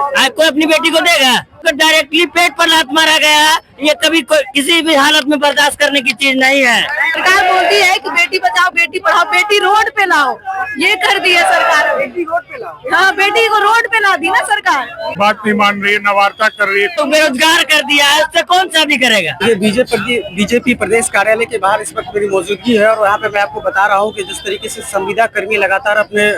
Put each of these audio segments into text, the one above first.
कोई अपनी बेटी को देगा? तो डायरेक्टली पेट पर लात मारा गया, ये कभी किसी भी हालत में बर्दाश्त करने की चीज नहीं है। सरकार बोलती है कि बेटी बचाओ बेटी पढ़ाओ, बेटी रोड पे लाओ, ये कर दी है सरकार। बेटी रोड पे लाओ, हाँ बेटी को रोड पे ला दी ना सरकार। बात नहीं मान रही है, नवारता कर रही है, तो बेरोजगार कर दिया है, उससे कौन शादी करेगा? ये बीजेपी प्रदेश कार्यालय के बाहर इस वक्त मेरी मौजूदगी है और वहाँ पे मैं आपको बता रहा हूँ कि जिस तरीके से संविदा कर्मी लगातार अपने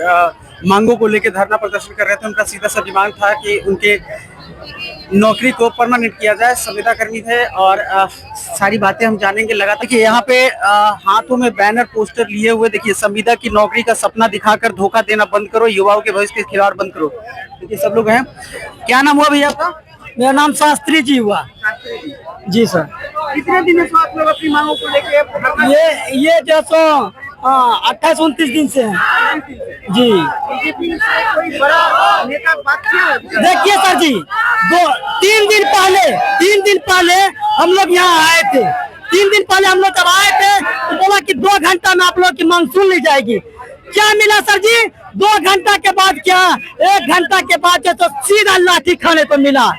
मांगों को लेकर धरना प्रदर्शन कर रहे थे, उनका सीधा सा डिमांड था कि उनके नौकरी को परमानेंट किया जाए। संविदा कर्मी थे और सारी बातें हम जानेंगे। लगातार कि यहाँ पे हाथों में बैनर पोस्टर लिए हुए, देखिए संविदा की नौकरी का सपना दिखाकर धोखा देना बंद करो, युवाओं के भविष्य के खिलाफ बंद करो। देखिए सब लोग हैं। क्या नाम हुआ भैया आपका? मेरा नाम शास्त्री जी हुआ। जी सर। कितने दिनों से आप लोग अपनी मांगों को लेके? ये जो सो 28-29 दिन से है जी। कोई बड़ा नेता बात किया? देखिए सर जी, 3 दिन पहले हम लोग यहाँ आए थे। 3 दिन पहले हम लोग जब आए थे तो बोला कि 2 घंटा में आप लोग की मांग सुन ली जाएगी। क्या मिला सर जी? 2 घंटा के बाद क्या 1 घंटा के बाद जो तो सीधा लाठी खाने को मिला,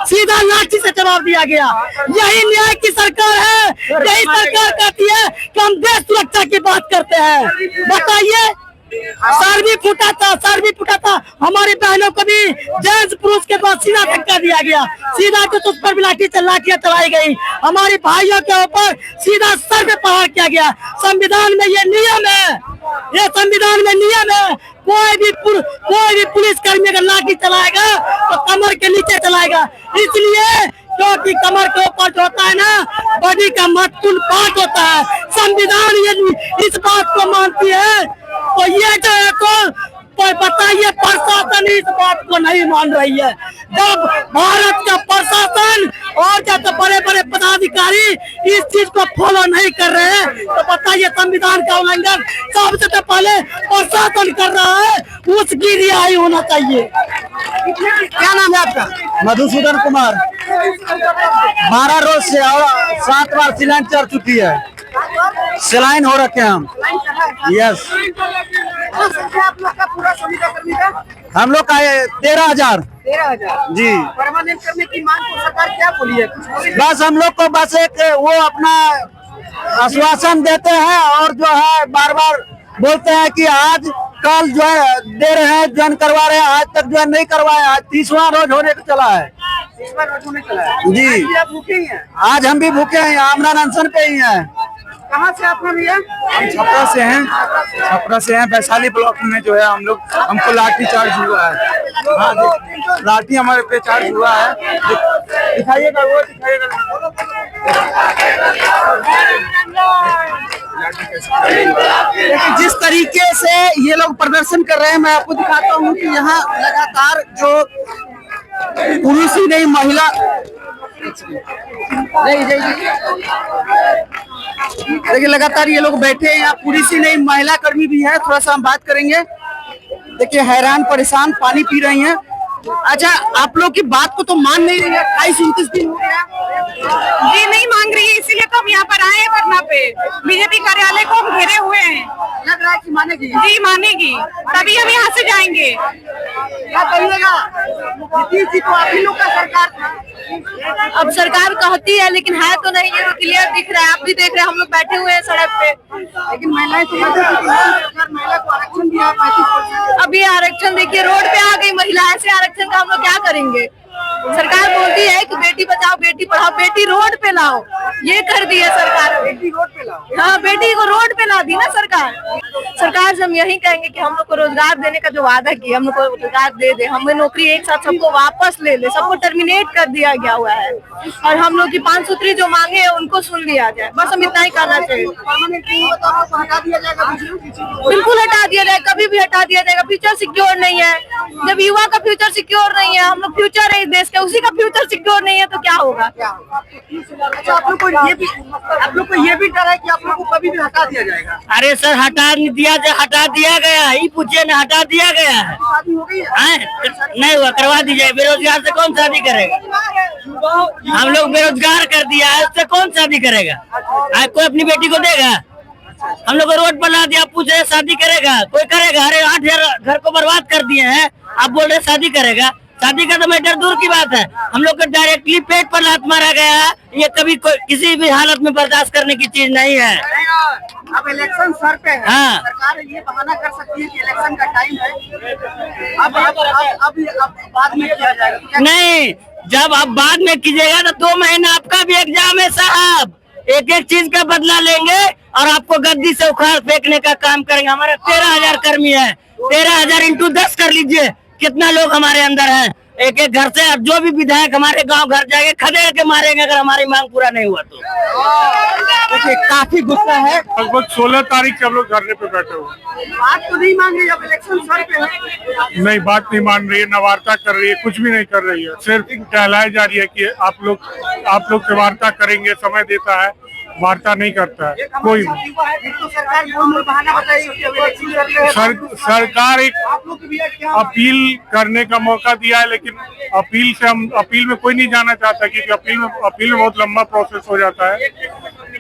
सीधा लाठी से जवाब दिया गया। यही न्याय की सरकार है, यही सरकार कहती है कि हम देश सुरक्षा की बात करते हैं। बताइए, सर भी फूटा था, हमारी बहनों को भी जेंट्स पुरुष के बाद सीधा धक्का दिया गया, सीधा तो उस पर भी लाठियां चलाई गई, हमारी भाइयों के ऊपर सीधा सर पे प्रहार किया गया। संविधान में ये नियम है, ये संविधान में नियम है, कोई भी पुलिस कर्मी अगर लाठी चलाएगा तो कमर के नीचे चलाएगा। इसलिए क्योंकि कमर के ऊपर जो होता है ना, बॉडी का महत्वपूर्ण पार्ट होता है। संविधान ये इस बात को मानती है, तो ये जो है तो बताइए प्रशासन इस बात को नहीं मान रही है। जब भारत का प्रशासन और जब बड़े बड़े पदाधिकारी इस चीज को फॉलो नहीं कर रहे हैं तो बताइए संविधान का उल्लंघन सबसे पहले प्रशासन कर रहा है, उसकी रिहाई होना चाहिए। क्या नाम है आपका? मधुसूदन कुमार। 12 रोज से और 7 बार सिलाइन चढ़ चुकी है, सिलाइन हो रखे हम। यस, आप लोग का पूरा संविदा कर्मी का हम लोग का 13,000 जी। परमानेंट करने की मांग को सरकार क्या बोली है? बस हम लोग को बस एक वो अपना आश्वासन देते हैं और जो है बार बार बोलते हैं कि आज कल जो है दे रहे हैं, ज्वाइन करवा रहे हैं, आज तक जो है नहीं करवाए। आज 30वां रोज होने को चला है। 30वां रोज होने चला है जी। आप भूखे ही हैं? आज हम भी भूखे हैं, आमरण अनशन पे ही हैं। कहाँ से आप लोग भैया? हम छपरा से हैं। वैशाली ब्लॉक में जो है हम लोग, हमको लाठी चार्ज हुआ है। हाँ, लाठी हमारे पे चार्ज हुआ है। दिखाइएगा, वो दिखाइएगा। लेकिन जिस तरीके से ये लोग प्रदर्शन कर रहे हैं, मैं आपको दिखाता हूँ कि यहाँ लगातार जो पुरुष ही नहीं महिला देखिए लगातार ये लोग बैठे हैं। यहाँ पुरुष ही नहीं महिला कर्मी भी है, थोड़ा सा हम बात करेंगे। देखिए हैरान परेशान पानी पी रही हैं। अच्छा, आप लोग की बात को तो मान नहीं रही है। 28-29 दिन हो गया जी, नहीं मांग रही है, इसीलिए तो हम यहाँ पर आए हैं धरना पे। बीजेपी कार्यालय को हम घेरे हुए हैं। लग रहा है कि मानेगी? जी मानेगी, तभी हम यहाँ से जाएंगे। क्या करिएगा? नीतीश जी तो आप ही लोग का सरकार था। अब सरकार कहती है लेकिन है तो नहीं, ये तो क्लियर दिख रहा है, आप भी देख रहे हैं, हम लोग बैठे हुए हैं सड़क पे। लेकिन महिलाएं तो सरकार महिला को आरक्षण दिया 35%। अभी आरक्षण देखिए रोड पे आ गई महिला, ऐसे आरक्षण का हम लोग क्या करेंगे? सरकार बोलती है कि बेटी बचाओ बेटी पढ़ाओ, बेटी रोड पे लाओ, ये कर दी है सरकार। बेटी रोड पे लाओ, हाँ बेटी को रोड पे ला दी ना सरकार से हम यही कहेंगे कि हम लोग को रोजगार देने का जो वादा किया, हम लोग को रोजगार दे, हमें नौकरी एक साथ सबको वापस ले ले, सबको टर्मिनेट कर दिया गया हुआ है और हम लोग की 503 जो मांगे हैं उनको सुन लिया जाए, बस हम इतना ही करना चाहिए। हटा दिया जाएगा, बिल्कुल हटा दिया जाए, कभी भी हटा दिया जाएगा। फ्यूचर सिक्योर नहीं है, जब युवा का फ्यूचर सिक्योर नहीं है, हम लोग फ्यूचर है इस देश का, उसी का फ्यूचर सिक्योर नहीं है तो क्या होगा? अच्छा, आप लोग को ये भी डर है कि आप लोग को कभी भी हटा दिया जाएगा? अरे सर हटा दिया गया, ही पूछिए ना, हटा दिया गया है। शादी हो गई है? नहीं हुआ, करवा दीजिए। बेरोजगार से कौन शादी करेगा? हम लोग बेरोजगार कर दिया है, उससे कौन शादी करेगा? कोई अपनी बेटी को देगा? हम लोग को रोड पर ला दिया, पूछ रहे शादी करेगा? कोई करेगा? अरे 8,000 घर को बर्बाद कर दिए हैं, आप बोल रहे शादी करेगा? शादी का तो मैटर दूर की बात है, हम लोग को डायरेक्टली पेट पर लात मारा गया है। ये कभी किसी भी हालत में बर्दाश्त करने की चीज नहीं है। अब इलेक्शन सर पे है, हाँ। सरकार ये बहाना कर सकती है कि इलेक्शन का टाइम है, अब बाद में किया जाएगा। नहीं, जब आप बाद में कीजिएगा तो 2 महीना आपका भी एग्जाम है साहब, एक एक चीज का बदला लेंगे और आपको गद्दी से उखाड़ फेंकने का काम करेंगे। हमारा 13,000 कर्मी है, 13,000 इंटू 10 कर लीजिए, कितना लोग हमारे अंदर हैं। एक एक घर से जो भी विधायक हमारे गांव घर जाके खदेड़ के मारेंगे अगर हमारी मांग पूरा नहीं हुआ तो। देखिए काफी गुस्सा है, लगभग 16 तारीख से हम लोग धरने पे बैठे हुए। बात तो नहीं मान रही, अब इलेक्शन सर पे है। नहीं, बात नहीं मान रही है, न वार्ता कर रही है, कुछ भी नहीं कर रही है, सिर्फ कहलाई जा रही है कि आप लोग से वार्ता करेंगे, समय देता है, वार्ता नहीं करता है कोई भी। तो सरकार बहाना बताएगी, सरकार एक अपील करने का मौका दिया है, लेकिन अपील में कोई नहीं जाना चाहता, क्योंकि अपील में बहुत लंबा प्रोसेस हो जाता है।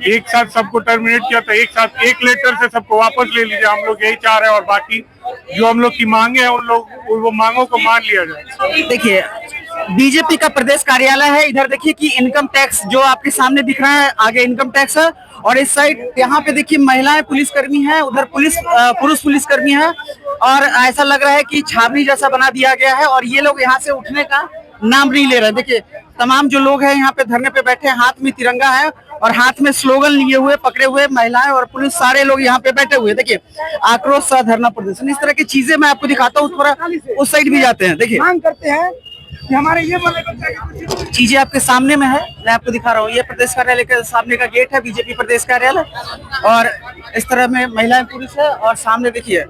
एक साथ सबको टर्मिनेट किया था, एक साथ एक लेटर से सबको वापस ले लीजिए, हम लोग यही चाह रहे हैं, और बाकी जो हम लोग की मांगे हैं उन लोग वो मांगों को मान लिया जाए। देखिए बीजेपी का प्रदेश कार्यालय है, इधर देखिए कि इनकम टैक्स जो आपके सामने दिख रहा है, आगे इनकम टैक्स है, और इस साइड यहाँ पे देखिए महिलाएं पुलिसकर्मी हैं, उधर पुरुष पुलिसकर्मी हैं, और ऐसा लग रहा है कि छावनी जैसा बना दिया गया है, और ये लोग यहाँ से उठने का नाम नहीं ले रहे। देखिए तमाम जो लोग हैं यहाँ पे धरने पे बैठे हैं, हाथ में तिरंगा है और हाथ में स्लोगन लिए हुए पकड़े हुए महिलाएं और पुलिस सारे लोग यहाँ पे बैठे हुए। देखिए आक्रोश सा धरना प्रदर्शन, इस तरह की चीजें मैं आपको दिखाता हूँ, थोड़ा उस साइड भी जाते हैं। देखिए मांग करते हैं कि हमारे ये चीजें आपके सामने में है, मैं आपको दिखा रहा हूँ। ये प्रदेश कार्यालय के सामने का गेट है, बीजेपी प्रदेश कार्यालय, और इस तरह में महिलाएं पुलिस है, और सामने देखिए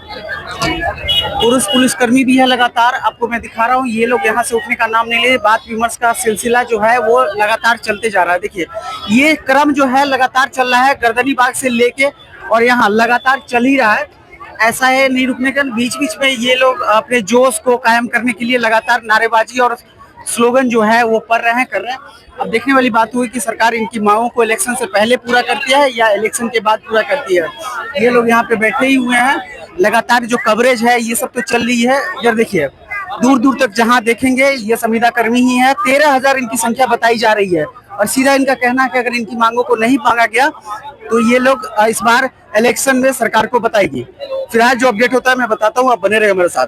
पुरुष पुलिसकर्मी भी है। लगातार आपको मैं दिखा रहा हूँ, ये लोग यहाँ से उठने का नाम नहीं ले, बात विमर्श का सिलसिला जो है वो लगातार चलते जा रहा है। देखिए ये क्रम जो है लगातार चल रहा है, गर्दनी बाग से लेके और यहाँ लगातार चल ही रहा है, ऐसा है नहीं रुकने का। बीच बीच में ये लोग अपने जोश को कायम करने के लिए लगातार नारेबाजी और स्लोगन जो है वो कर रहे हैं। अब देखने वाली बात हुई कि सरकार इनकी मांगों को इलेक्शन से पहले पूरा करती है या इलेक्शन के बाद पूरा करती है। ये लोग यहाँ पे बैठे ही हुए हैं, लगातार जो कवरेज है ये सब तो चल रही है। इधर देखिए दूर दूर तक जहाँ देखेंगे ये संविदा कर्मी ही है, 13,000 इनकी संख्या बताई जा रही है, और सीधा इनका कहना है कि अगर इनकी मांगों को नहीं मांगा गया तो ये लोग इस बार इलेक्शन में सरकार को बताएगी। फिलहाल जो अपडेट होता है मैं बताता हूँ, आप बने रहे हमारे साथ।